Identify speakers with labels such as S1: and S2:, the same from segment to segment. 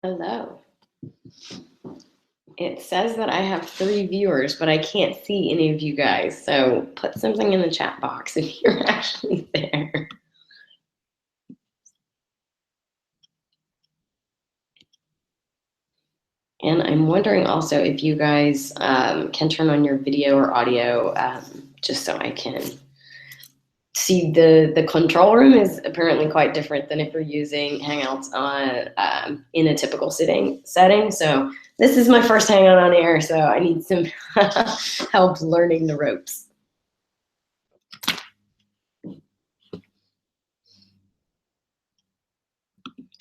S1: Hello. It says that I have 3 viewers, but I can't see any of you guys. So put something in the chat box if you're actually there. And I'm wondering also if you guys can turn on your video or audio just so I can see. The control room is apparently quite different than if you're using Hangouts on in a typical setting. So this is my first Hangout on air, so I need some help learning the ropes.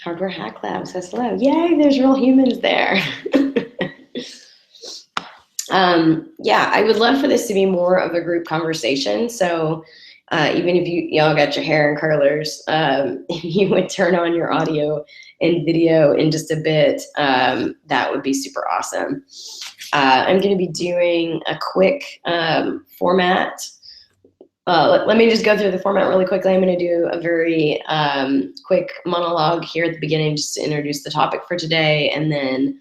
S1: Hardware Hack Lab says hello. Yay, there's real humans there. Yeah, I would love for this to be more of a group conversation. So even if y'all got your hair in curlers, if you would turn on your audio and video in just a bit, that would be super awesome. I'm going to be doing a quick format. Let me just go through the format really quickly. I'm going to do a very quick monologue here at the beginning just to introduce the topic for today. And then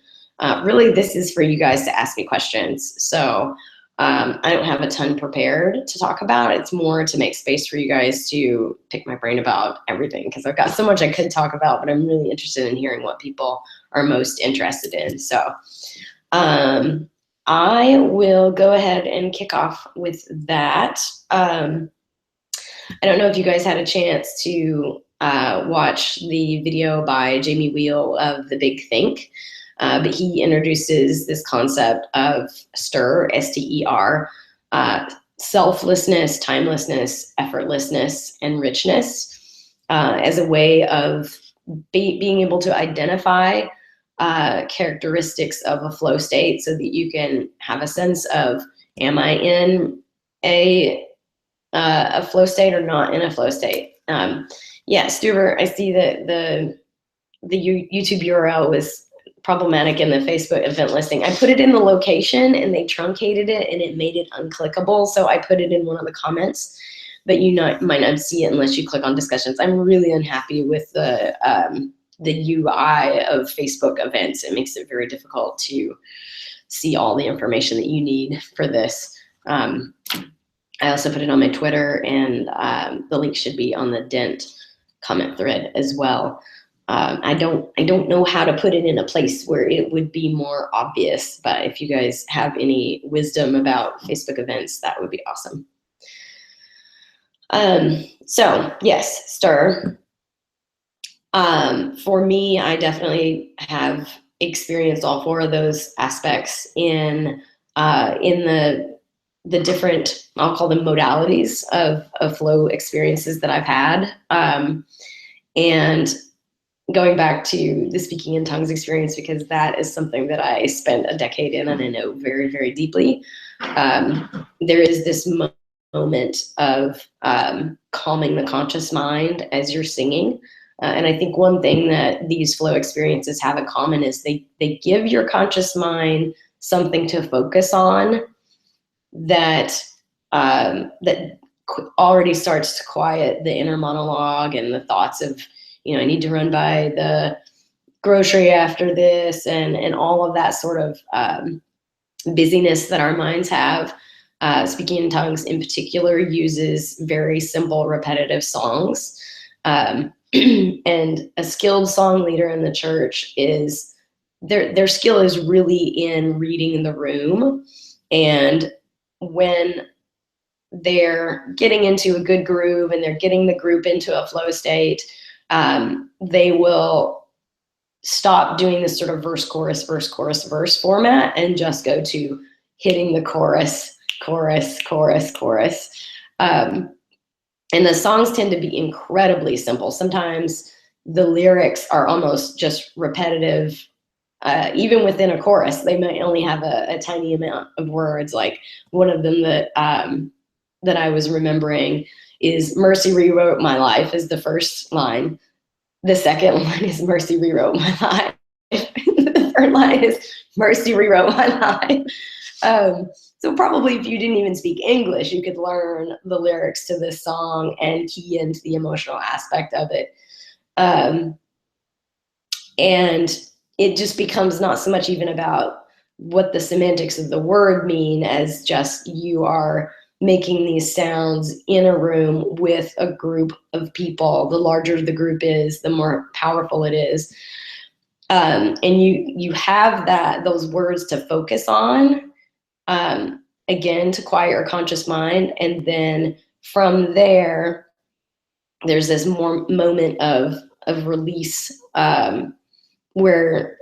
S1: really this is for you guys to ask me questions. So I don't have a ton prepared to talk about. It's more to make space for you guys to pick my brain about everything because I've got so much I could talk about, but I'm really interested in hearing what people are most interested in. So I will go ahead and kick off with that. I don't know if you guys had a chance to watch the video by Jamie Wheel of The Big Think, but he introduces this concept of STER, S-T-E-R, selflessness, timelessness, effortlessness, and richness as a way of being able to identify characteristics of a flow state so that you can have a sense of, am I in a flow state or not in a flow state? Yeah, Stuart, I see that the YouTube URL was problematic in the Facebook event listing. I put it in the location and they truncated it and it made it unclickable. So I put it in one of the comments, but you might not see it unless you click on discussions. I'm really unhappy with the UI of Facebook events. It makes it very difficult to see all the information that you need for this. I also put it on my Twitter, and the link should be on the Dent comment thread as well. I don't know how to put it in a place where it would be more obvious, but if you guys have any wisdom about Facebook events, that would be awesome. So yes, STIR. For me, I definitely have experienced all 4 of those aspects in the different, I'll call them modalities of flow experiences that I've had. And going back to the speaking in tongues experience, because that is something that I spent a decade in and I know very, very deeply. There is this moment of calming the conscious mind as you're singing. And I think one thing that these flow experiences have in common is they give your conscious mind something to focus on that that already starts to quiet the inner monologue and the thoughts of, I need to run by the grocery after this and all of that sort of busyness that our minds have. Speaking in tongues in particular uses very simple repetitive songs. And a skilled song leader in the church is, their skill is really in reading the room. And when they're getting into a good groove and they're getting the group into a flow state, they will stop doing this sort of verse, chorus, verse format and just go to hitting the chorus. And the songs tend to be incredibly simple. Sometimes the lyrics are almost just repetitive. Even within a chorus, they might only have a tiny amount of words. Like one of them that I was remembering is "Mercy rewrote my life" is the first line. The second line is "Mercy rewrote my life." The third line is "Mercy rewrote my life." So probably if you didn't even speak English, you could learn the lyrics to this song and key into the emotional aspect of it. And it just becomes not so much even about what the semantics of the word mean as just you are making these sounds in a room with a group of people. The larger the group is, the more powerful it is. And you have those words to focus on, again, to quiet your conscious mind. And then from there, there's this more moment of release, where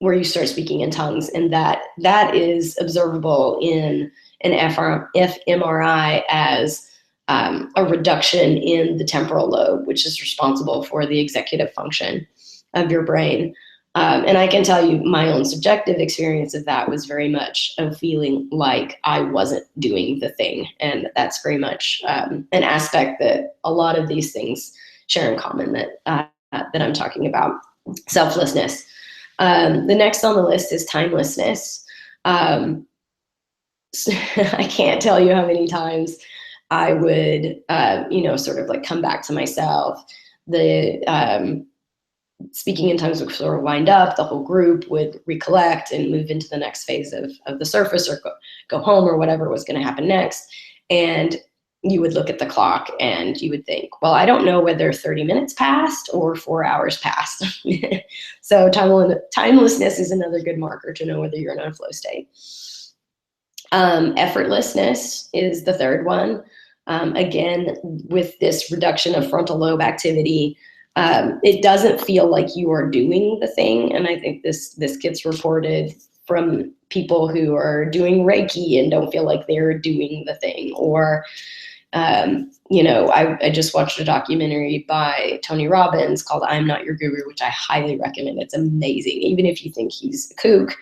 S1: you start speaking in tongues, and that is observable in an fMRI as a reduction in the temporal lobe, which is responsible for the executive function of your brain. And I can tell you my own subjective experience of that was very much of feeling like I wasn't doing the thing. And that's very much an aspect that a lot of these things share in common that I'm talking about. Selflessness. The next on the list is timelessness. I can't tell you how many times I would, sort of like come back to myself. The speaking in tongues would sort of wind up, the whole group would recollect and move into the next phase of the surface, or go home, or whatever was going to happen next. And you would look at the clock and you would think, well, I don't know whether 30 minutes passed or 4 hours passed. So timelessness is another good marker to know whether you're in a flow state. Effortlessness is the third one. Again, with this reduction of frontal lobe activity, it doesn't feel like you are doing the thing. And I think this gets reported from people who are doing Reiki and don't feel like they're doing the thing. Or, I just watched a documentary by Tony Robbins called I'm Not Your Guru, which I highly recommend. It's amazing. Even if you think he's a kook,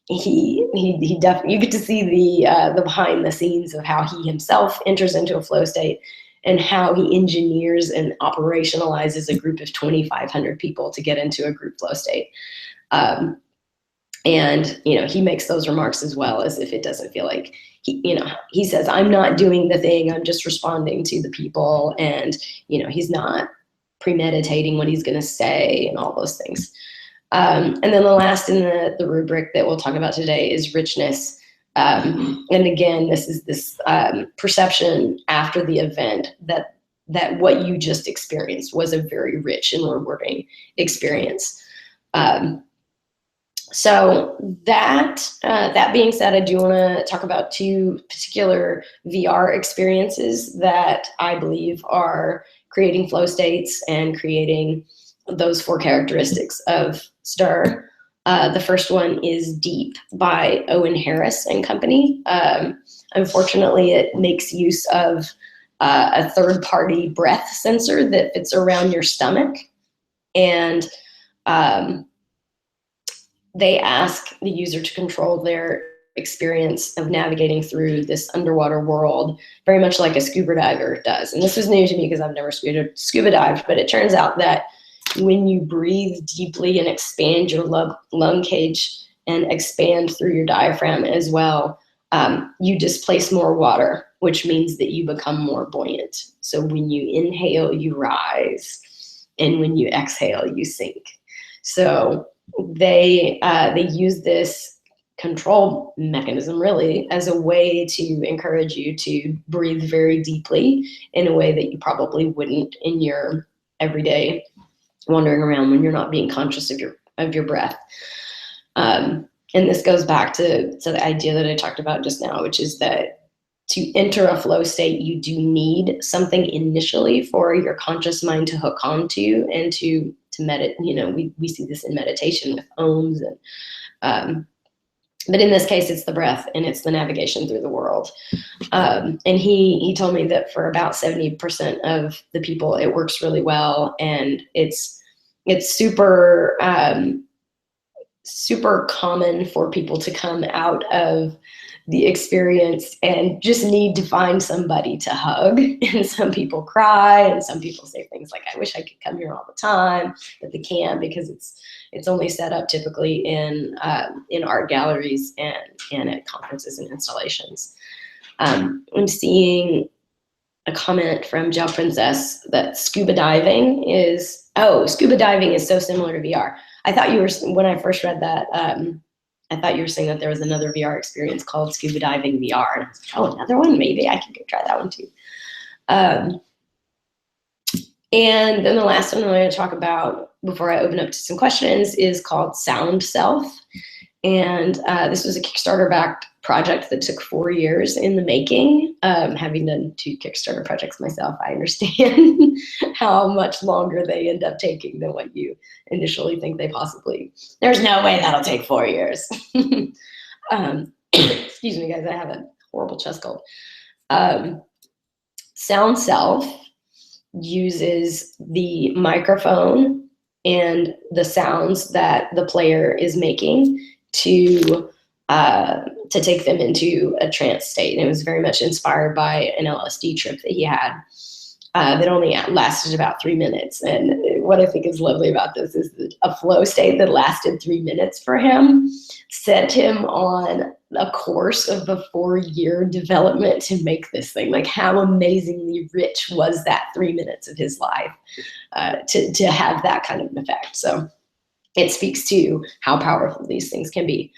S1: he definitely, you get to see the behind the scenes of how he himself enters into a flow state, and how he engineers and operationalizes a group of 2,500 people to get into a group flow state. And he makes those remarks as well, as if it doesn't feel like he says, I'm not doing the thing, I'm just responding to the people. And, he's not premeditating what he's going to say and all those things. And then the last in the rubric that we'll talk about today is richness. And again, this is this perception after the event that what you just experienced was a very rich and rewarding experience. So that being said, I do want to talk about two particular VR experiences that I believe are creating flow states and creating those 4 characteristics of stir. The first one is Deep by Owen Harris and company. Unfortunately, it makes use of a third-party breath sensor that fits around your stomach. And they ask the user to control their experience of navigating through this underwater world, very much like a scuba diver does. And this was new to me because I've never scuba dived, but it turns out that when you breathe deeply and expand your lung cage and expand through your diaphragm as well, you displace more water, which means that you become more buoyant. So when you inhale, you rise, and when you exhale, you sink. So they use this control mechanism really as a way to encourage you to breathe very deeply in a way that you probably wouldn't in your everyday wandering around when you're not being conscious of your breath. And this goes back to the idea that I talked about just now, which is that to enter a flow state, you do need something initially for your conscious mind to hook onto and to meditate. We see this in meditation with ohms, and but in this case, it's the breath and it's the navigation through the world. And he told me that for about 70% of the people, it works really well, and it's super super common for people to come out of the experience and just need to find somebody to hug. And some people cry, and some people say things like, I wish I could come here all the time, but they can't because it's only set up typically in art galleries and at conferences and installations. I'm seeing a comment from Gel Princess that scuba diving is so similar to VR. I thought you were, when I first read that, I thought you were saying that there was another VR experience called Scuba Diving VR. And I was like, oh, another one? Maybe I could go try that one too. And then the last one I'm going to talk about before I open up to some questions is called Sound Self. And this was a Kickstarter-backed project that took 4 years in the making. Having done 2 Kickstarter projects myself, I understand how much longer they end up taking than what you initially think they possibly. There's no way that'll take 4 years. Excuse me, guys, I have a horrible chest cold. Sound Self uses the microphone and the sounds that the player is making to take them into a trance state. And it was very much inspired by an LSD trip that he had that only lasted about 3 minutes. And what I think is lovely about this is that a flow state that lasted 3 minutes for him set him on a course of a 4-year development to make this thing. Like, how amazingly rich was that 3 minutes of his life to have that kind of an effect. So it speaks to how powerful these things can be.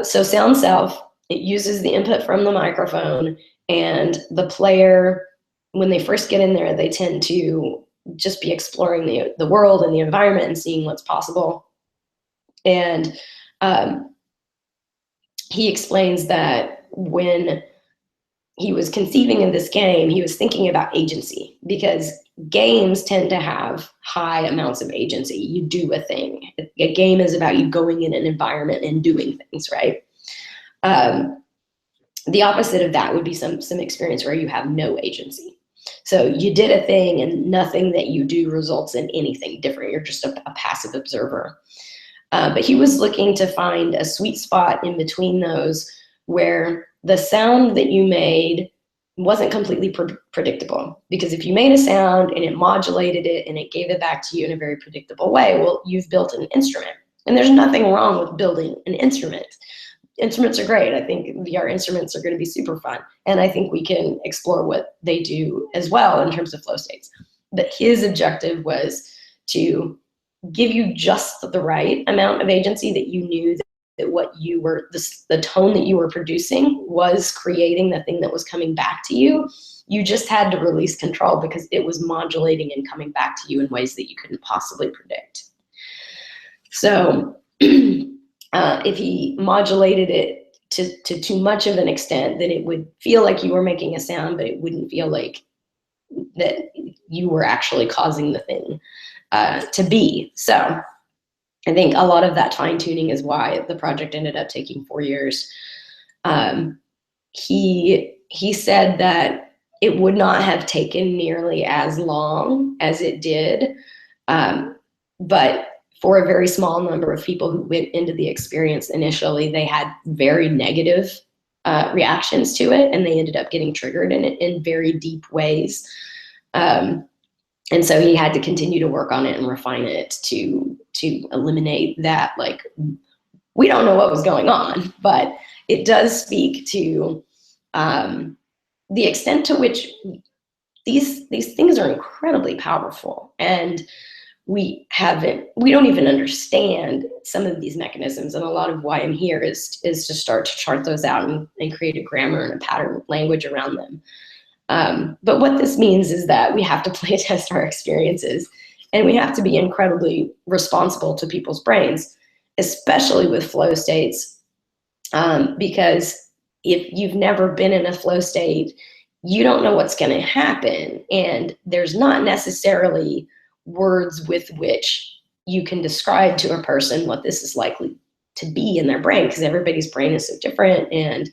S1: So Sound Self, it uses the input from the microphone, and the player, when they first get in there, they tend to just be exploring the world and the environment and seeing what's possible. And he explains that when he was conceiving of this game, he was thinking about agency, because games tend to have high amounts of agency. You do a thing. A game is about you going in an environment and doing things, right? The opposite of that would be some experience where you have no agency. So you did a thing and nothing that you do results in anything different. You're just a passive observer. But he was looking to find a sweet spot in between those where the sound that you made wasn't completely predictable. Because if you made a sound and it modulated it and it gave it back to you in a very predictable way, well, you've built an instrument. And there's nothing wrong with building an instrument. Instruments are great. I think VR instruments are going to be super fun. And I think we can explore what they do as well in terms of flow states. But his objective was to give you just the right amount of agency that you knew that what you were, the tone that you were producing was creating the thing that was coming back to you. You just had to release control because it was modulating and coming back to you in ways that you couldn't possibly predict. So if he modulated it to too much of an extent, then it would feel like you were making a sound, but it wouldn't feel like that you were actually causing the thing to be. So I think a lot of that fine tuning is why the project ended up taking 4 years. He said that it would not have taken nearly as long as it did, but for a very small number of people who went into the experience initially, they had very negative reactions to it, and they ended up getting triggered in it in very deep ways. And so he had to continue to work on it and refine it to eliminate that. Like, we don't know what was going on, but it does speak to the extent to which these things are incredibly powerful, and we don't even understand some of these mechanisms. And a lot of why I'm here is to start to chart those out and create a grammar and a pattern language around them. But what this means is that we have to play test our experiences, and we have to be incredibly responsible to people's brains, especially with flow states, because if you've never been in a flow state, you don't know what's going to happen, and there's not necessarily words with which you can describe to a person what this is likely to be in their brain, because everybody's brain is so different. And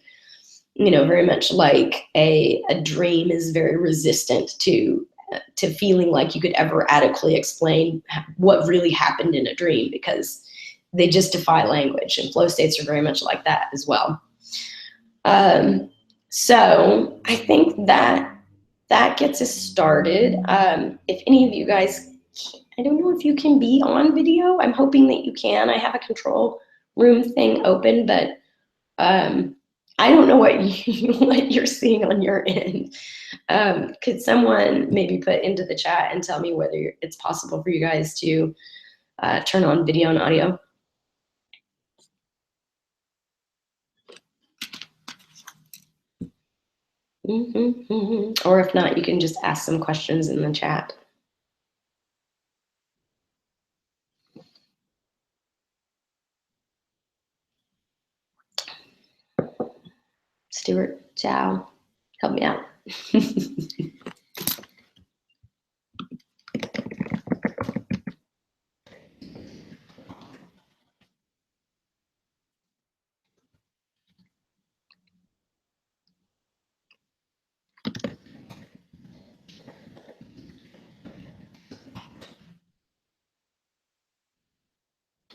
S1: very much like a dream is very resistant to feeling like you could ever adequately explain what really happened in a dream, because they just defy language, and flow states are very much like that as well. So I think that gets us started. If any of you guys, I don't know if you can be on video. I'm hoping that you can. I have a control room thing open, but I don't know what you're seeing on your end. Could someone maybe put into the chat and tell me whether it's possible for you guys to turn on video and audio. Or if not, you can just ask some questions in the chat. Stuart, ciao. Help me out.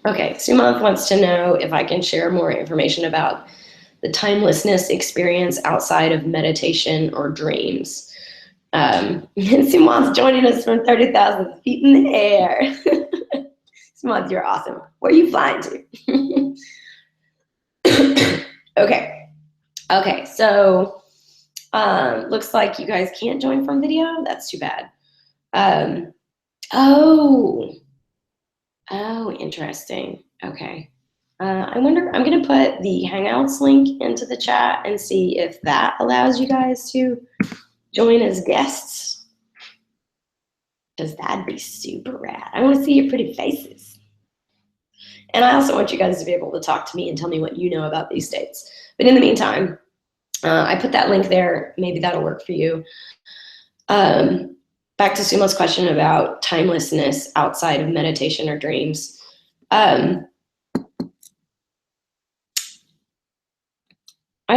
S1: Okay, Sumant wants to know if I can share more information about the timelessness experience outside of meditation or dreams. And Sumant's joining us from 30,000 feet in the air. Sumant, you're awesome. Where are you flying to? Okay, so looks like you guys can't join from video. That's too bad. Oh, interesting. Okay. I wonder, I'm going to put the Hangouts link into the chat and see if that allows you guys to join as guests. Because that'd be super rad. I want to see your pretty faces. And I also want you guys to be able to talk to me and tell me what you know about these states. But in the meantime, I put that link there. Maybe that'll work for you. Back to Sumo's question about timelessness outside of meditation or dreams. I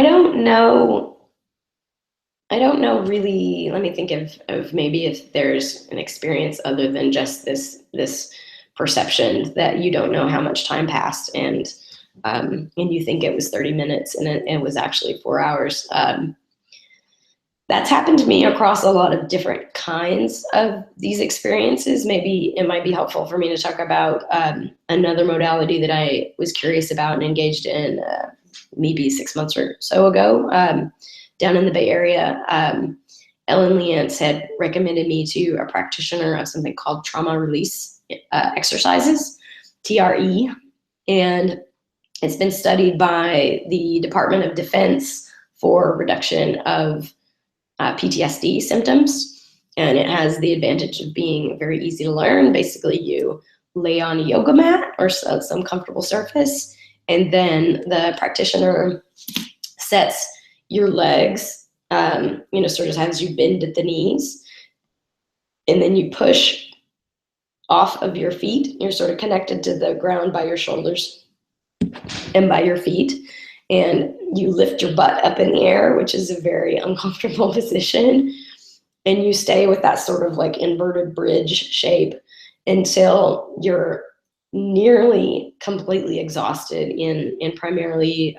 S1: don't know really. Let me think of maybe if there's an experience other than just this perception that you don't know how much time passed and you think it was 30 minutes and it was actually 4 hours. That's happened to me across a lot of different kinds of these experiences. Maybe it might be helpful for me to talk about another modality that I was curious about and engaged in maybe 6 months or so ago down in the Bay Area. Ellen Leantz had recommended me to a practitioner of something called trauma release exercises, TRE, and it's been studied by the Department of Defense for reduction of PTSD symptoms, and it has the advantage of being very easy to learn. Basically, you lay on a yoga mat or some comfortable surface, and then the practitioner sets your legs, sort of has you bend at the knees, and then you push off of your feet. You're sort of connected to the ground by your shoulders and by your feet. And you lift your butt up in the air, which is a very uncomfortable position. And you stay with that sort of like inverted bridge shape until you're nearly completely exhausted in primarily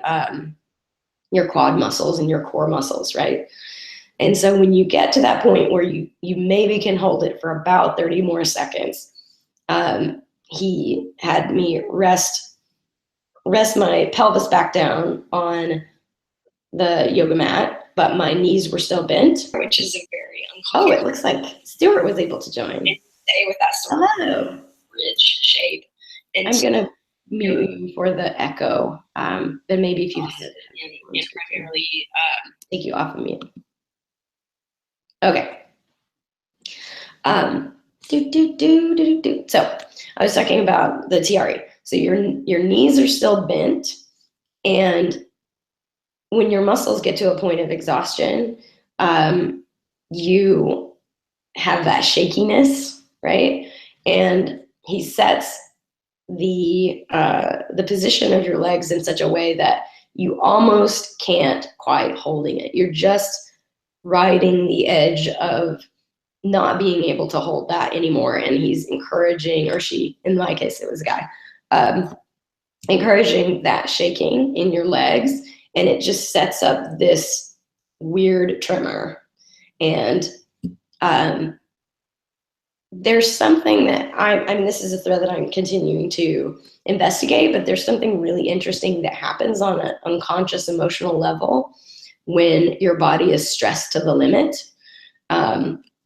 S1: your quad muscles and your core muscles, right? And so when you get to that point where you maybe can hold it for about 30 more seconds, he had me rest my pelvis back down on the yoga mat, but my knees were still bent, which is a very uncomfortable. Oh, it looks like Stuart was able to join. And stay with that sort of bridge shape. And I'm gonna mute you for the echo, but maybe if you and primarily take you off of mute. Okay. So I was talking about the TRE. So your knees are still bent, and when your muscles get to a point of exhaustion, you have that shakiness, right? And he sets the position of your legs in such a way that you almost can't quite holding it. You're just riding the edge of not being able to hold that anymore. And he's encouraging, or she, in my case, it was a guy, encouraging that shaking in your legs. And it just sets up this weird tremor. And there's something that I mean, this is a thread that I'm continuing to investigate, but there's something really interesting that happens on an unconscious emotional level when your body is stressed to the limit.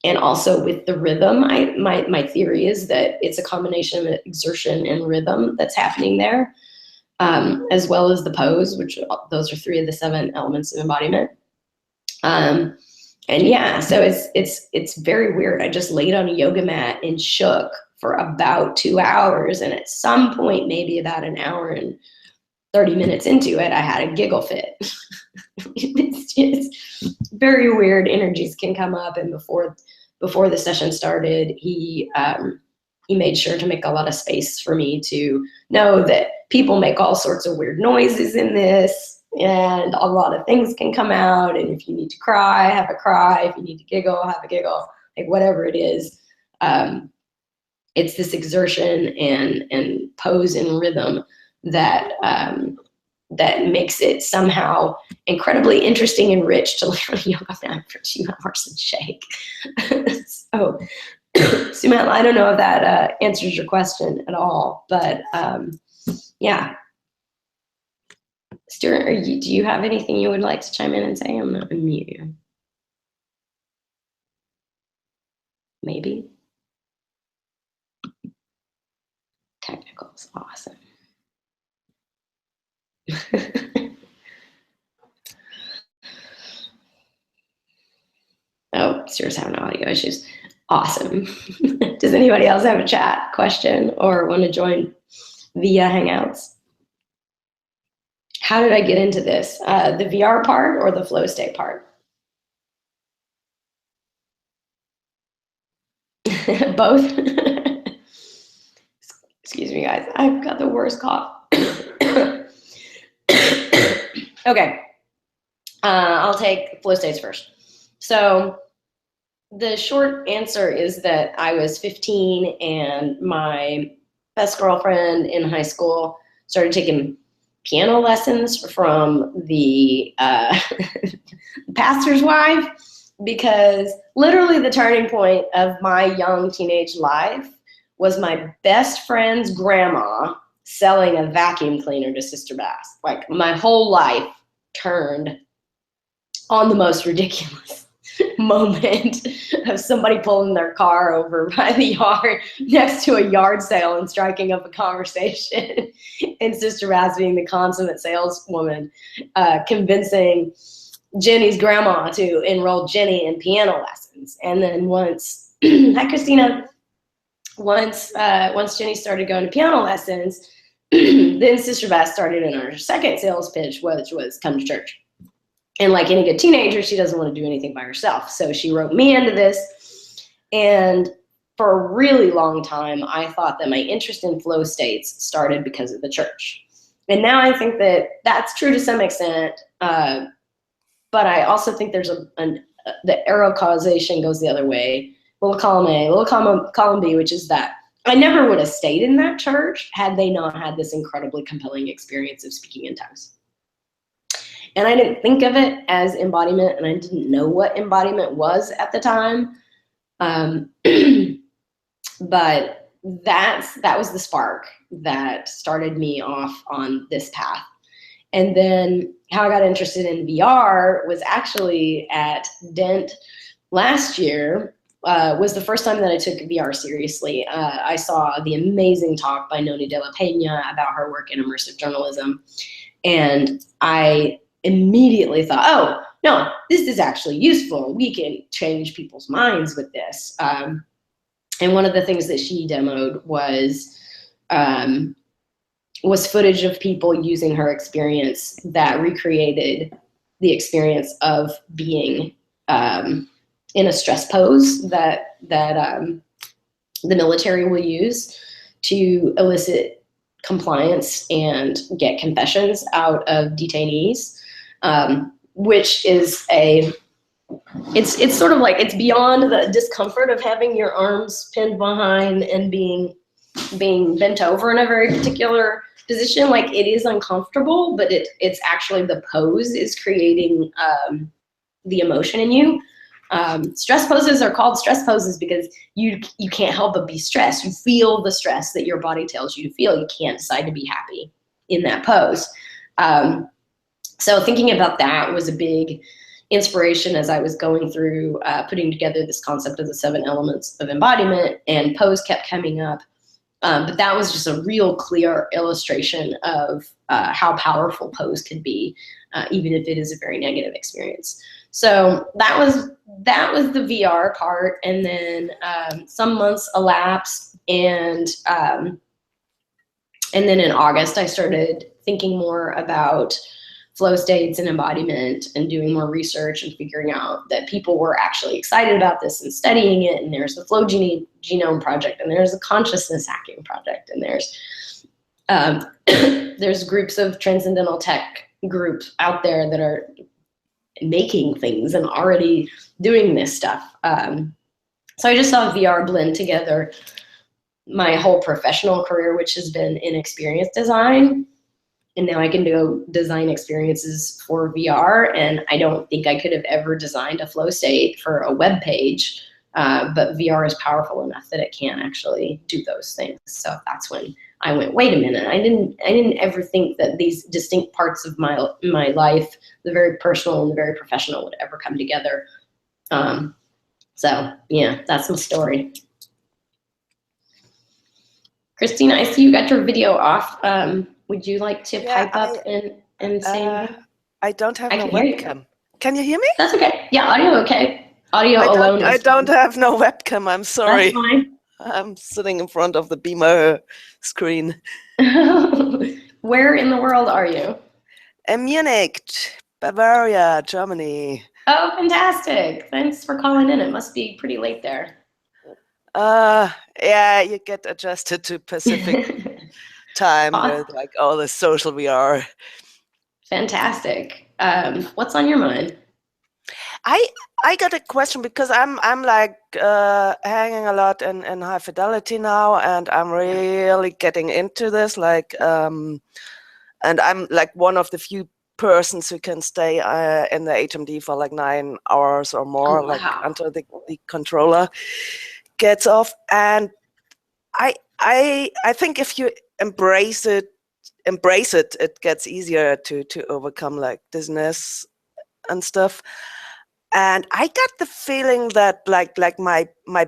S1: and also with the rhythm. My theory is that it's a combination of exertion and rhythm that's happening there, as well as the pose, which those are 3 of the 7 elements of embodiment. And yeah, so it's very weird. I just laid on a yoga mat and shook for about 2 hours. And at some point, maybe about an hour and 30 minutes into it, I had a giggle fit. It's just very weird. Energies can come up. And before the session started, he made sure to make a lot of space for me to know that people make all sorts of weird noises in this, and a lot of things can come out. And if you need to cry, have a cry. If you need to giggle, have a giggle. Like whatever it is, it's this exertion and pose and rhythm that that makes it somehow incredibly interesting and rich to lay on a yoga mat for 2 hours and shake. So, Sumant, I don't know if that answers your question at all, but yeah. Stuart, do you have anything you would like to chime in and say? I'm not unmute you. Maybe. Technicals, awesome. Oh, Stuart's having audio issues. Awesome. Does anybody else have a chat question or want to join via Hangouts? How did I get into this? The VR part or the flow state part? Both. Excuse me, guys. I've got the worst cough. Okay. I'll take flow states first. So the short answer is that I was 15 and my best girlfriend in high school started taking piano lessons from the pastor's wife, because literally the turning point of my young teenage life was my best friend's grandma selling a vacuum cleaner to Sister Bass. Like my whole life turned on the most ridiculous moment of somebody pulling their car over by the yard next to a yard sale and striking up a conversation, and Sister Bass being the consummate saleswoman, convincing Jenny's grandma to enroll Jenny in piano lessons. And then once, hi Christina, once Jenny started going to piano lessons, then Sister Bass started in her second sales pitch, which was come to church. And like any good teenager, she doesn't want to do anything by herself. So she wrote me into this. And for a really long time, I thought that my interest in flow states started because of the church. And now I think that that's true to some extent. But I also think there's the arrow causation goes the other way. Little column A, little column B, which is that I never would have stayed in that church had they not had this incredibly compelling experience of speaking in tongues. And I didn't think of it as embodiment, and I didn't know what embodiment was at the time. But that was the spark that started me off on this path. And then how I got interested in VR was actually at Dent last year. Was the first time that I took VR seriously. I saw the amazing talk by Noni de la Peña about her work in immersive journalism. And I immediately thought, oh, no, this is actually useful. We can change people's minds with this. And one of the things that she demoed was footage of people using her experience that recreated the experience of being in a stress pose that the military will use to elicit compliance and get confessions out of detainees. Which is it's sort of like, it's beyond the discomfort of having your arms pinned behind and being bent over in a very particular position. Like, it is uncomfortable, but it's actually the pose is creating the emotion in you. Stress poses are called stress poses because you can't help but be stressed. You feel the stress that your body tells you to feel. You can't decide to be happy in that pose. So thinking about that was a big inspiration as I was going through putting together this concept of the 7 elements of embodiment, and pose kept coming up. But that was just a real clear illustration of how powerful pose can be, even if it is a very negative experience. So that was the VR part, and then some months elapsed, and then in August I started thinking more about flow states and embodiment, and doing more research and figuring out that people were actually excited about this and studying it. And there's the Flow Genome Project, and there's a Consciousness Hacking Project, and there's groups of transcendental tech groups out there that are making things and already doing this stuff. So I just saw VR blend together my whole professional career, which has been in experience design. And now I can go design experiences for VR. And I don't think I could have ever designed a flow state for a web page, but VR is powerful enough that it can actually do those things. So that's when I went, wait a minute, I didn't ever think that these distinct parts of my life, the very personal and the very professional, would ever come together. So yeah, that's my story. Christina, I see you got your video off. Would you like to pipe up and say anything?
S2: I don't have no webcam. Can you hear me?
S1: That's okay. Yeah, audio okay. Audio alone.
S2: I don't have no webcam. I'm sorry.
S1: That's fine.
S2: I'm sitting in front of the Beamer screen.
S1: Where in the world are you?
S2: In Munich, Bavaria, Germany.
S1: Oh, fantastic. Thanks for calling in. It must be pretty late there.
S2: Yeah, you get adjusted to Pacific time with like all the social VR.
S1: Fantastic. What's on your mind?
S2: I got a question, because I'm like hanging a lot in high fidelity now, and I'm really getting into this, like and I'm like one of the few persons who can stay in the HMD for like 9 hours or more.
S1: Oh, wow.
S2: Like until the controller gets off. And I think if you embrace it, it gets easier to overcome like dizziness and stuff. And I got the feeling that like my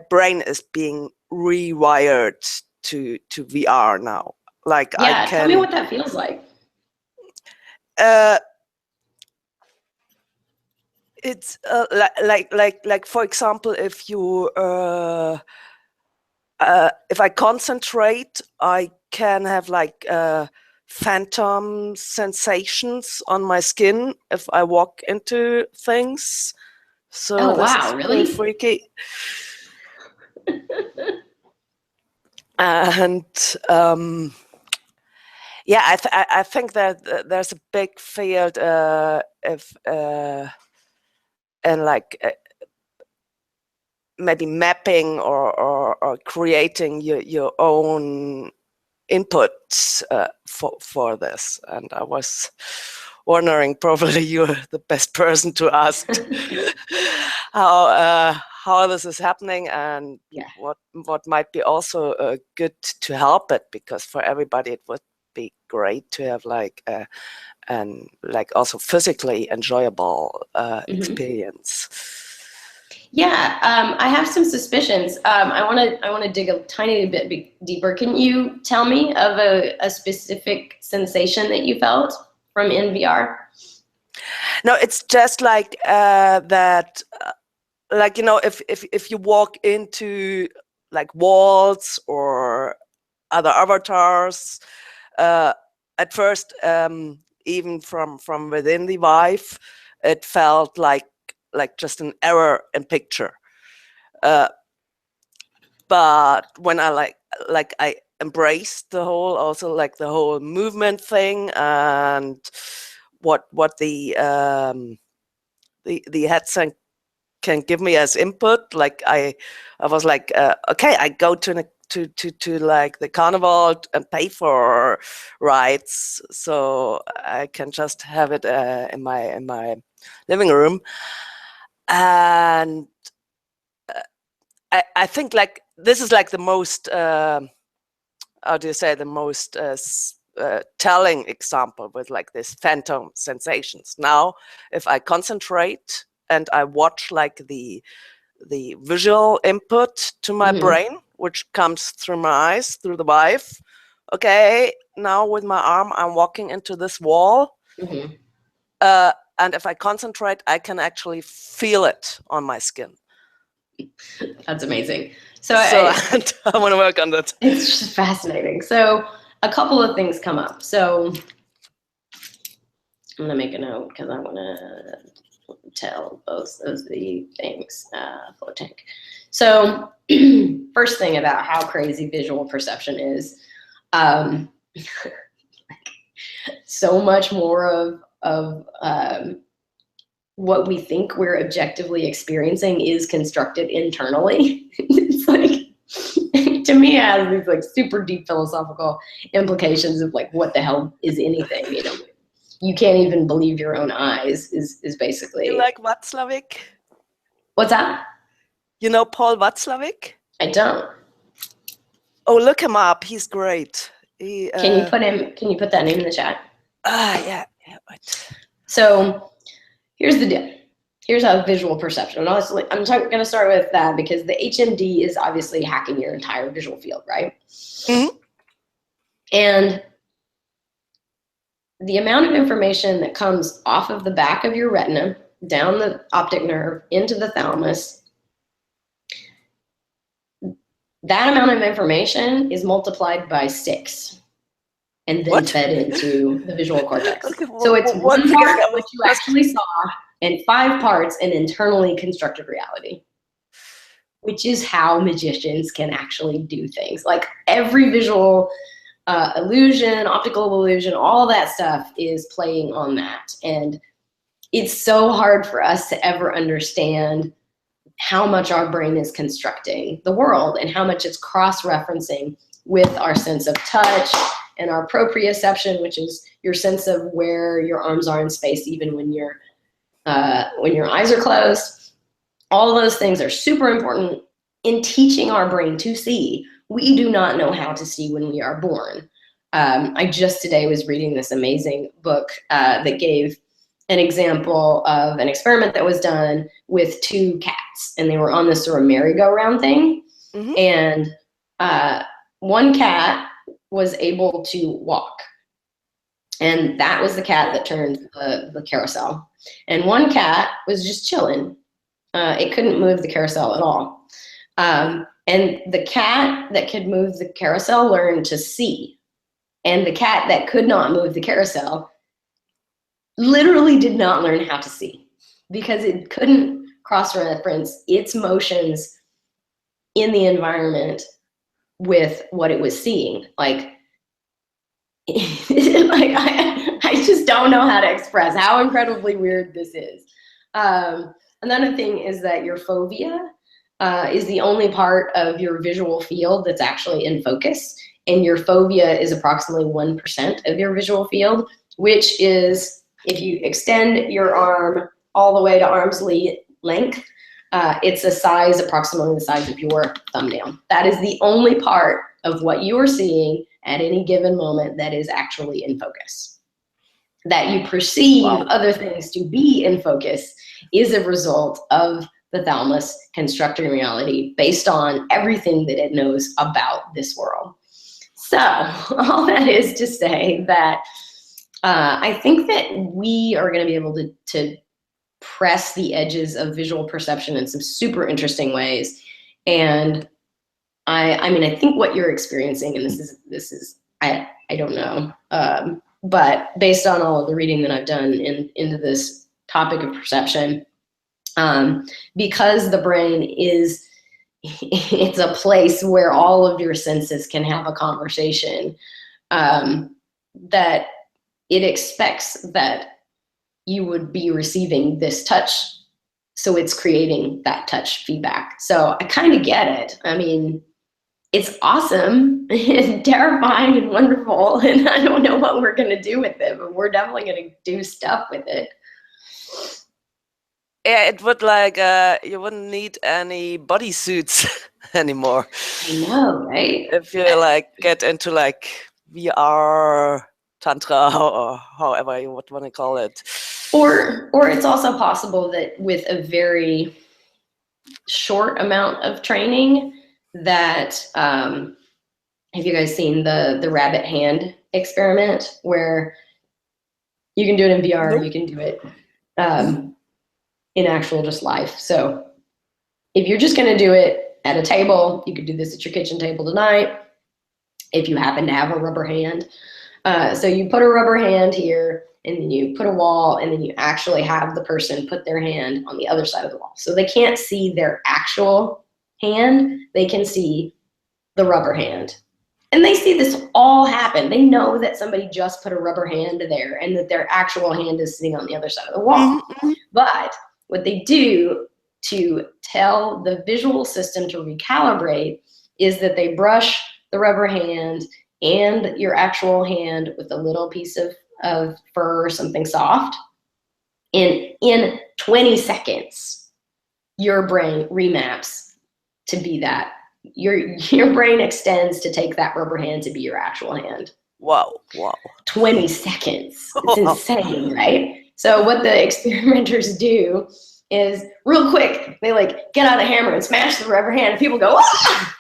S2: brain is being rewired to VR now. Like,
S1: yeah,
S2: I can,
S1: tell me what that feels like.
S2: It's like for example, if you if I concentrate, I can have like phantom sensations on my skin if I walk into things. So this is really freaky. And yeah, I think that there's a big field if and like maybe mapping or creating your own inputs for this. And I was wondering, probably you're the best person to ask how this is happening, and what might be also good to help it, because for everybody it would be great to have like and like also physically enjoyable experience.
S1: Yeah, I have some suspicions. I want to dig a tiny bit deeper. Can you tell me of a specific sensation that you felt from in VR?
S2: No, it's just like that. Like, you know, if you walk into like walls or other avatars, at first, even from within the Vive, it felt like just an error in picture. But when I I embraced the whole movement thing, and what the headset can give me as input, like I was like, okay, I go to like the carnival and pay for rides, so I can just have it in my living room. And I think like this is like the most how do you say, the most telling example with like this phantom sensations. Now if I concentrate and I watch like the visual input to my brain, which comes through my eyes, through the vive. Okay, now with my arm, I'm walking into this wall. And if I concentrate, I can actually feel it on my skin.
S1: That's amazing.
S2: So I want to work on that.
S1: It's just fascinating. So a couple of things come up. So I'm going to make a note because I want to tell both of the things. Flow tank. So first thing about how crazy visual perception is, so much more of what we think we're objectively experiencing is constructed internally. It's like, to me, it has these like super deep philosophical implications of like, what the hell is anything? You know, you can't even believe your own eyes is basically.
S2: You like Václavík?
S1: What's that?
S2: You know Paul Václavík?
S1: I don't.
S2: Oh, look him up. He's great.
S1: Can you put that name in the chat?
S2: Yeah. Right.
S1: So here's the deal. Here's how visual perception. And honestly, I'm going to start with that because the HMD is obviously hacking your entire visual field, right? And the amount of information that comes off of the back of your retina, down the optic nerve, into the thalamus, that amount of information is multiplied by 6 and then fed into the visual cortex. So it's 1 part of what you actually saw and 5 parts an internally constructed reality, which is how magicians can actually do things. Like every visual illusion, optical illusion, all that stuff is playing on that. And it's so hard for us to ever understand how much our brain is constructing the world and how much it's cross-referencing with our sense of touch and our proprioception, which is your sense of where your arms are in space, even when your eyes are closed. All of those things are super important in teaching our brain to see. We do not know how to see when we are born. I just today was reading this amazing book that gave an example of an experiment that was done with 2 cats, and they were on this sort of merry-go-round thing. And one cat was able to walk, and that was the cat that turned the carousel. And one cat was just chilling. It couldn't move the carousel at all. And the cat that could move the carousel learned to see. And the cat that could not move the carousel literally did not learn how to see because it couldn't cross-reference its motions in the environment with what it was seeing. Like, I just don't know how to express how incredibly weird this is. Another thing is that your fovea is the only part of your visual field that's actually in focus. And your fovea is approximately 1% of your visual field, which is, if you extend your arm all the way to arm's length, it's approximately the size of your thumbnail. That is the only part of what you are seeing at any given moment that is actually in focus. That you perceive other things to be in focus is a result of the thalamus constructing reality based on everything that it knows about this world. So all that is to say that I think that we are going to be able to press the edges of visual perception in some super interesting ways. And I mean, I think what you're experiencing, and this is I don't know, but based on all of the reading that I've done into this topic of perception, because the brain is, it's a place where all of your senses can have a conversation, that it expects that you would be receiving this touch. So it's creating that touch feedback. So I kind of get it. I mean, it's awesome and terrifying and wonderful. And I don't know what we're going to do with it, but we're definitely going to do stuff with it.
S2: Yeah, it would like, you wouldn't need any bodysuits anymore.
S1: I know, right?
S2: If you like get into like VR Tantra or however you would want to call it.
S1: Or it's also possible that with a very short amount of training that, have you guys seen the rabbit hand experiment where you can do it in VR,
S2: No.
S1: you can do it in actual just life. So if you're just going to do it at a table, you could do this at your kitchen table tonight if you happen to have a rubber hand. So you put a rubber hand here, and then you put a wall, and then you actually have the person put their hand on the other side of the wall. So they can't see their actual hand, they can see the rubber hand. And they see this all happen. They know that somebody just put a rubber hand there and that their actual hand is sitting on the other side of the wall.
S2: Mm-hmm.
S1: But what they do to tell the visual system to recalibrate is that they brush the rubber hand and your actual hand with a little piece of fur or something soft. And in 20 seconds, your brain remaps to be that. Your brain extends to take that rubber hand to be your actual hand.
S2: Wow.
S1: 20 seconds. It's insane, right? So what the experimenters do is real quick, they like get out a hammer and smash the rubber hand, and people go, ah!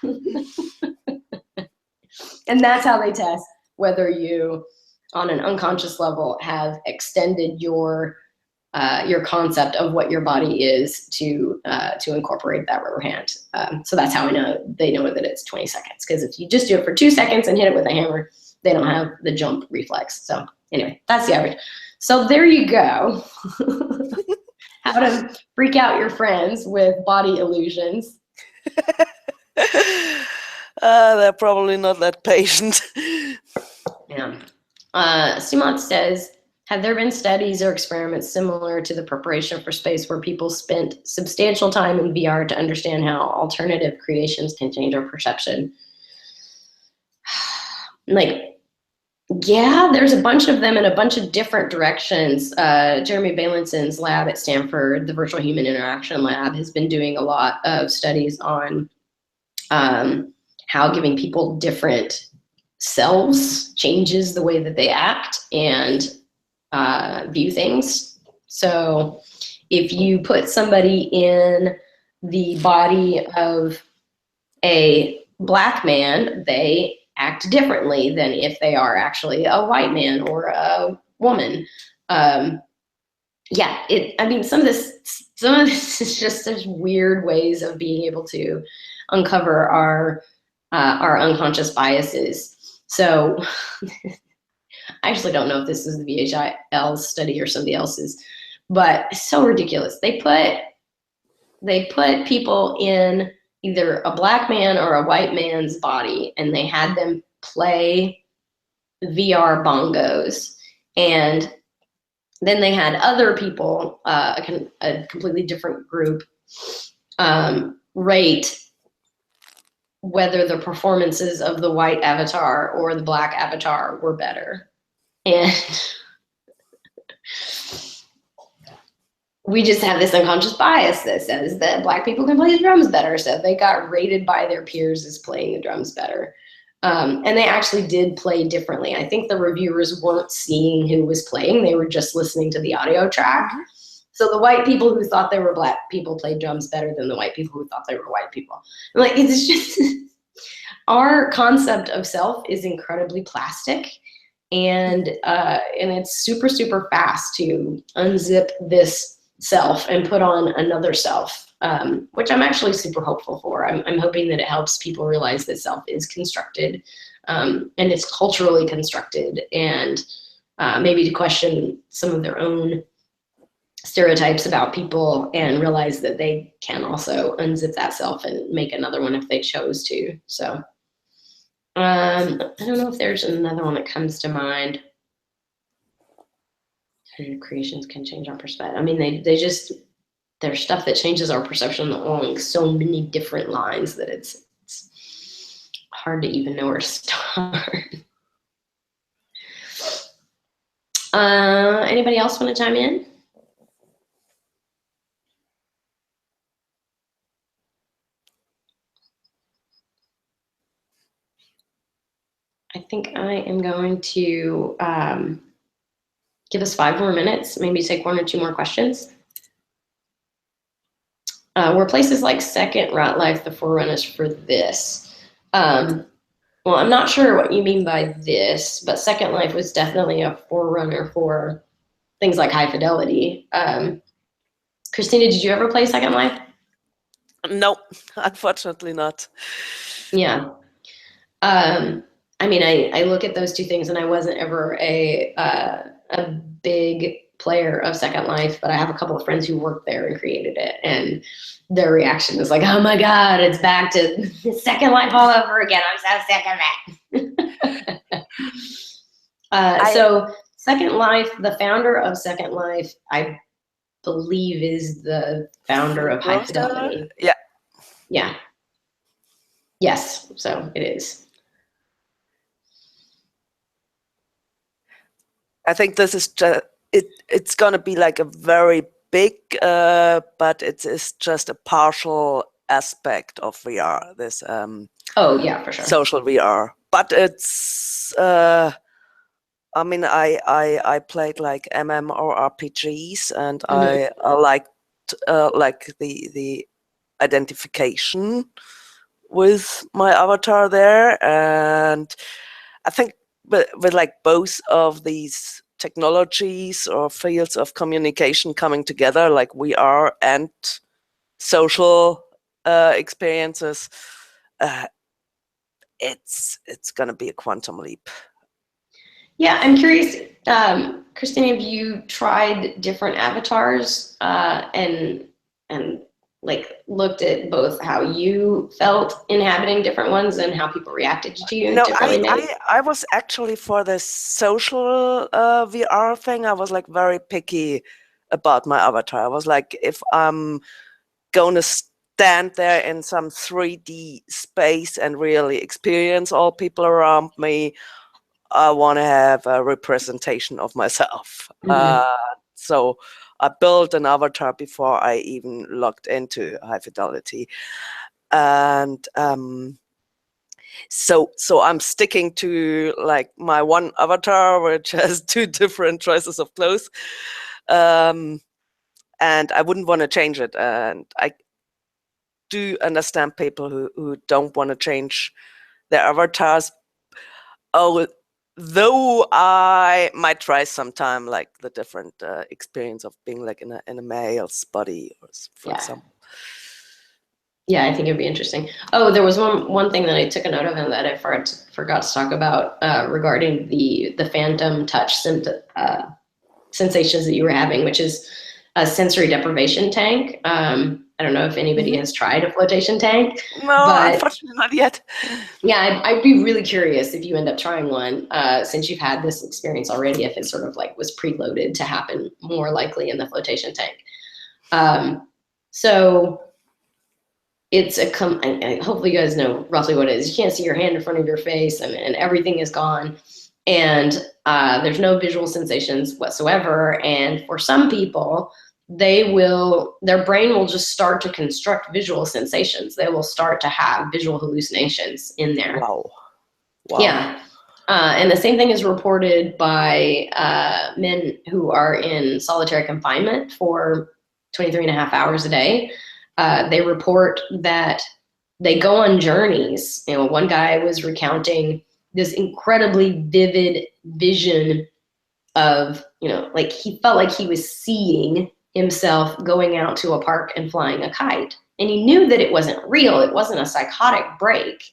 S1: And that's how they test whether you, on an unconscious level, have extended your concept of what your body is to incorporate that rubber hand. So that's how they know that it's 20 seconds. Because if you just do it for 2 seconds and hit it with a hammer, they don't have the jump reflex. So anyway, that's the average. So there you go. How to freak out your friends with body illusions.
S2: They're probably not that patient.
S1: Yeah. Sumant says, have there been studies or experiments similar to the preparation for space where people spent substantial time in VR to understand how alternative creations can change our perception? Like, yeah, there's a bunch of them in a bunch of different directions. Jeremy Bailenson lab at Stanford, the Virtual Human Interaction Lab, has been doing a lot of studies on how giving people different selves changes the way that they act and view things. So if you put somebody in the body of a Black man, they act differently than if they are actually a white man or a woman. Yeah, some of this is just such weird ways of being able to uncover our unconscious biases. So I actually don't know if this is the VHIL study or somebody else's, but it's so ridiculous. They put people in either a Black man or a white man's body, and they had them play VR bongos. And then they had other people, a completely different group, rate whether the performances of the white avatar or the Black avatar were better. And we just have this unconscious bias that says that Black people can play the drums better. So they got rated by their peers as playing the drums better. And they actually did play differently. I think the reviewers weren't seeing who was playing. They were just listening to the audio track. So the white people who thought they were Black people played drums better than the white people who thought they were white people. Like, it's just, our concept of self is incredibly plastic. And it's super, super fast to unzip this self and put on another self, which I'm actually super hopeful for. I'm hoping that it helps people realize that self is constructed, and it's culturally constructed, and maybe to question some of their own stereotypes about people and realize that they can also unzip that self and make another one if they chose to. So I don't know if there's another one that comes to mind. Creations can change our perspective. I mean, there's stuff that changes our perception along so many different lines that it's hard to even know where to start. Anybody else want to chime in? I think I am going to give us 5 more minutes, maybe take 1 or 2 more questions. Were places like Second Life the forerunners for this? Well, I'm not sure what you mean by this, but Second Life was definitely a forerunner for things like High Fidelity. Christina, did you ever play Second Life?
S2: No, unfortunately not.
S1: Yeah. I mean, I look at those two things, and I wasn't ever a big player of Second Life, but I have a couple of friends who worked there and created it, and their reaction was like, "Oh my God, it's back to Second Life all over again. I'm so sick of it." So Second Life, the founder of Second Life, I believe, is the founder of High Fidelity.
S2: Yeah.
S1: Yeah. Yes. So it is.
S2: I think this is just it's going to be like a very big, but it is just a partial aspect of VR. This
S1: oh yeah, for sure,
S2: social VR, but it's. I mean, I played like MMORPGs, and I liked like the identification with my avatar there, and I think with like both of these technologies or fields of communication coming together, like VR and social experiences, it's gonna be a quantum leap.
S1: Yeah, I'm curious, Christina, have you tried different avatars and like looked at both how you felt inhabiting different ones and how people reacted to you
S2: No,
S1: differently, maybe?
S2: I was actually for the social VR thing, I was like very picky about my avatar. I was like, if I'm gonna stand there in some 3D space and really experience all people around me, I want to have a representation of myself. So I built an avatar before I even logged into High Fidelity, and so I'm sticking to like my one avatar, which has 2 different choices of clothes, and I wouldn't want to change it. And I do understand people who don't want to change their avatars. Oh, though I might try sometime like the different experience of being like in a male's body, or for example.
S1: Yeah, I think it'd be interesting. Oh, there was one thing that I took a note of and that I forgot to talk about regarding the phantom touch sensations that you were having, which is a sensory deprivation tank. I don't know if anybody has tried a flotation tank.
S2: No,
S1: but
S2: unfortunately not yet.
S1: Yeah, I'd be really curious if you end up trying one, since you've had this experience already, if it sort of like was preloaded to happen more likely in the flotation tank. So it's hopefully you guys know roughly what it is. You can't see your hand in front of your face, and everything is gone. And there's no visual sensations whatsoever. And for some people, their brain will just start to construct visual sensations. They will start to have visual hallucinations in there.
S2: Wow.
S1: Yeah. And the same thing is reported by men who are in solitary confinement for 23 and a half hours a day. They report that they go on journeys. You know, one guy was recounting this incredibly vivid vision of, like he felt like he was seeing himself going out to a park and flying a kite. And he knew that it wasn't real. It wasn't a psychotic break,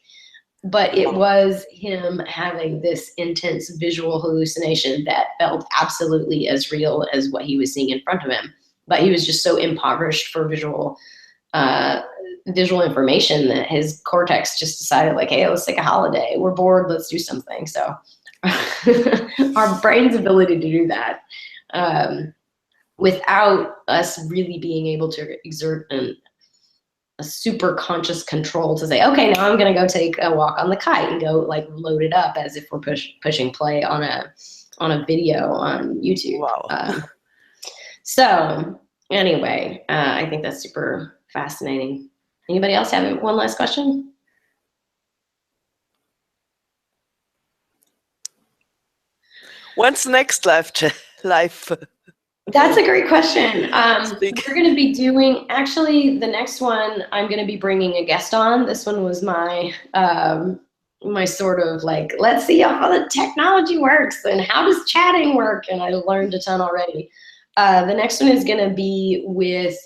S1: but it was him having this intense visual hallucination that felt absolutely as real as what he was seeing in front of him. But he was just so impoverished for visual information that his cortex just decided, like, hey, let's take a holiday. We're bored. Let's do something. So our brain's ability to do that without us really being able to exert a super conscious control to say, okay, now I'm going to go take a walk on the kite and go like load it up as if we're pushing play on a video on YouTube.
S2: Wow.
S1: So anyway, I think that's super fascinating. Anybody else have one last question?
S2: When's the next live live?
S1: That's a great question.
S2: Speak.
S1: We're going to be doing, actually, the next one, I'm going to be bringing a guest on. This one was my my sort of like, let's see how the technology works and how does chatting work? And I learned a ton already. The next one is going to be with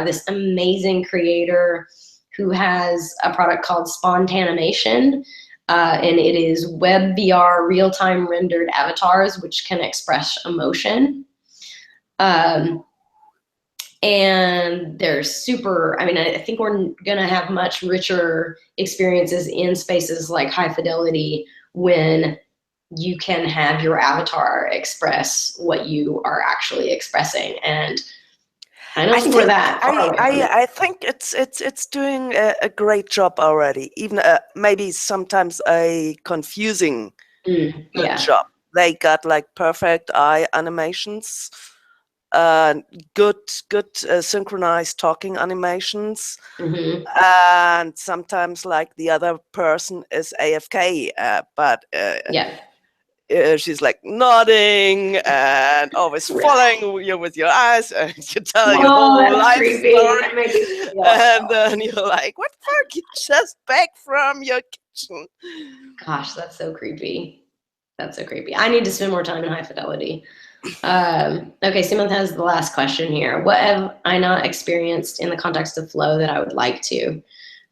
S1: this amazing creator who has a product called Spontanimation. And it is web VR real-time rendered avatars which can express emotion. And they're super, I mean, I think we're gonna have much richer experiences in spaces like high fidelity when you can have your avatar express what you are actually expressing. And I don't think we're that far away from it.
S2: I think it's doing a great job already. Even maybe sometimes a confusing good
S1: Yeah.
S2: job. They got like perfect eye animations, good synchronized talking animations,
S1: Mhm.
S2: and sometimes like the other person is AFK, but
S1: Yeah.
S2: she's like nodding and always following you with your eyes, and you tell your
S1: Oh,
S2: whole
S1: that's
S2: life
S1: creepy.
S2: story,
S1: That makes me feel
S2: and then you're like, "What the fuck? You just back from your kitchen."
S1: Gosh, that's so creepy. That's so creepy. I need to spend more time in high fidelity. Okay, Simon has the last question here. What have I not experienced in the context of flow that I would like to?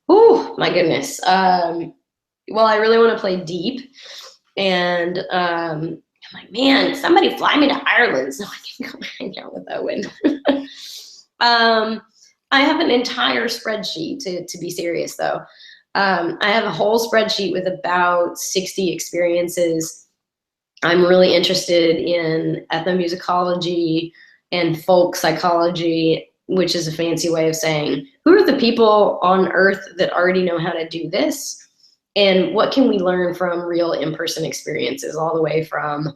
S1: Oh, my goodness. Well, I really want to play deep. And I'm like, man, somebody fly me to Ireland so I can go hang out with Owen. I have an entire spreadsheet, to be serious, though. I have a whole spreadsheet with about 60 experiences. I'm really interested in ethnomusicology and folk psychology, which is a fancy way of saying, who are the people on earth that already know how to do this? And what can we learn from real in-person experiences, all the way from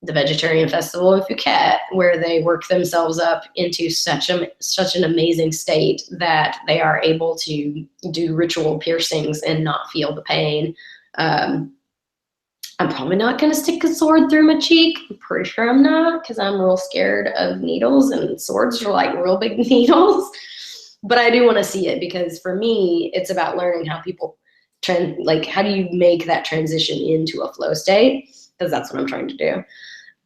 S1: the Vegetarian Festival in Phuket, where they work themselves up into such an amazing state that they are able to do ritual piercings and not feel the pain. I'm probably not going to stick a sword through my cheek. I'm pretty sure I'm not, because I'm real scared of needles, and swords are like real big needles. But I do want to see it, because for me, it's about learning how people like, how do you make that transition into a flow state? Because that's what I'm trying to do.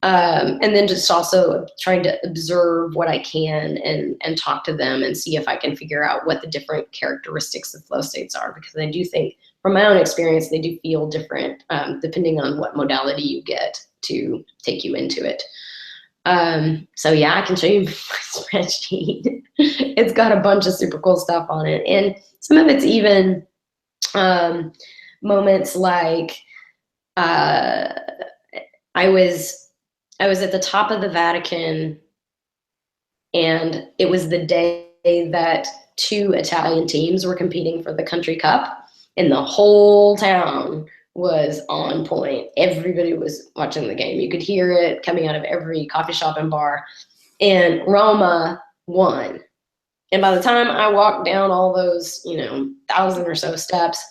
S1: And then just also trying to observe what I can and talk to them and see if I can figure out what the different characteristics of flow states are, because I do think from my own experience, they do feel different depending on what modality you get to take you into it. So yeah, I can show you my spreadsheet. It's got a bunch of super cool stuff on it. And some of it's even moments like I was at the top of the Vatican, and it was the day that 2 Italian teams were competing for the Country Cup, and the whole town was on point. Everybody was watching the game. You could hear it coming out of every coffee shop and bar, and Roma won. And by the time I walked down all those, 1,000 or so steps,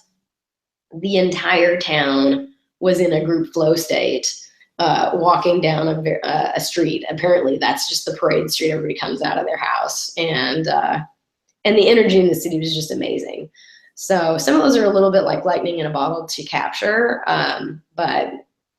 S1: the entire town was in a group flow state, walking down a street. Apparently, that's just the parade street. Everybody comes out of their house, and the energy in the city was just amazing. So some of those are a little bit like lightning in a bottle to capture, but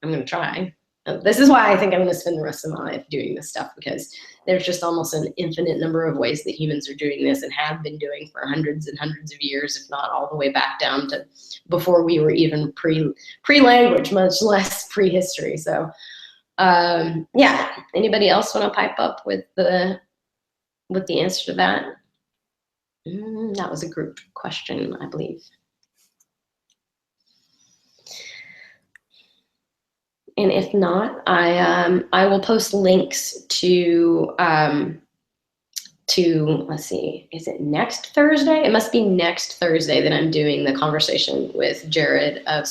S1: I'm going to try. This is why I think I'm going to spend the rest of my life doing this stuff, because there's just almost an infinite number of ways that humans are doing this and have been doing for hundreds and hundreds of years, if not all the way back down to before we were even pre-language, much less prehistory. So yeah, anybody else want to pipe up with the answer to that? That was a group question, I believe. And if not, I will post links to let's see, is it next Thursday? It must be next Thursday that I'm doing the conversation with Jared of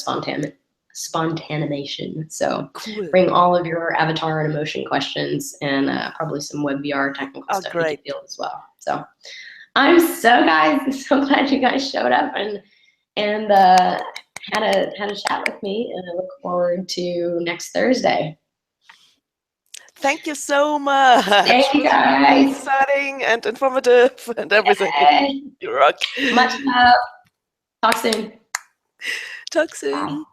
S1: Spontanimation. So
S2: Cool.
S1: Bring all of your avatar and emotion questions, and probably some web VR technical stuff you can field as well. So I'm so glad you guys showed up and had a chat with me, and I look forward to next Thursday.
S2: Thank you so much.
S1: Thank you
S2: It was really
S1: guys.
S2: exciting and informative and everything.
S1: Yay.
S2: You rock.
S1: Much love. Talk soon.
S2: Talk
S1: Bye.
S2: soon.